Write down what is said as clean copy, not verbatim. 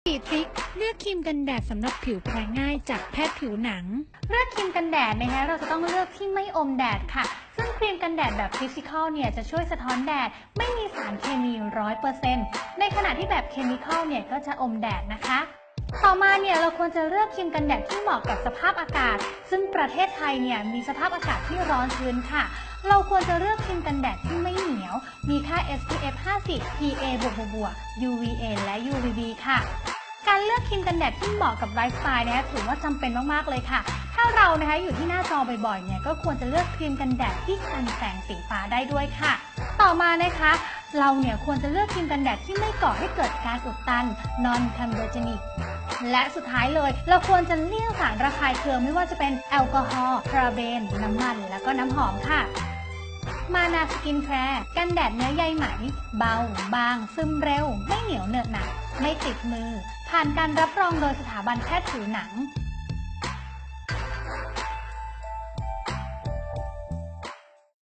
4 ทริคเลือกครีมกันแดดสำหรับผิวแพ้ง่ายจากแพทย์ผิวหนังเลือกครีมกันแดดนะคะเราจะต้องเลือกที่ไม่อมแดดค่ะซึ่งครีมกันแดดแบบฟิสิกอลเนี่ยจะช่วยสะท้อนแดดไม่มีสารเคมี 100% ในขณะที่แบบเคมีคอลเนี่ยก็จะอมแดดนะคะต่อมาเนี่ยเราควรจะเลือกครีมกันแดดที่เหมาะกับสภาพอากาศซึ่งประเทศไทยเนี่ยมีสภาพอากาศที่ร้อนชื้นค่ะเราควรจะเลือกครีมกันแดดที่ไม่เหนียวมีค่า SPF 50 PA++, UVA และ UVB ค่ะการเลือกครีมกันแดดที่เหมาะกับไลฟ์สไตล์นะคะถือว่าจำเป็นมากๆเลยค่ะถ้าเรานะคะอยู่ที่หน้าจอบ่อยๆเนี่ยก็ควรจะเลือกครีมกันแดดที่กันแสงสีฟ้าได้ด้วยค่ะต่อมานะคะเราเนี่ยควรจะเลือกครีมกันแดดที่ไม่ก่อให้เกิดการอุดตัน non comedogenic และสุดท้ายเลยเราควรจะเลี่ยงสารระคายเคืองไม่ว่าจะเป็นแอลกอฮอล์พาราเบนน้ำมันแล้วก็น้ำหอมค่ะมานาสกินแคร์กันแดดเนื้อใยไหมเบาบางซึมเร็วไม่เหนียวเหนอะหนะไม่ติดมือผ่านการรับรองโดยสถาบันแพทย์ผิวหนัง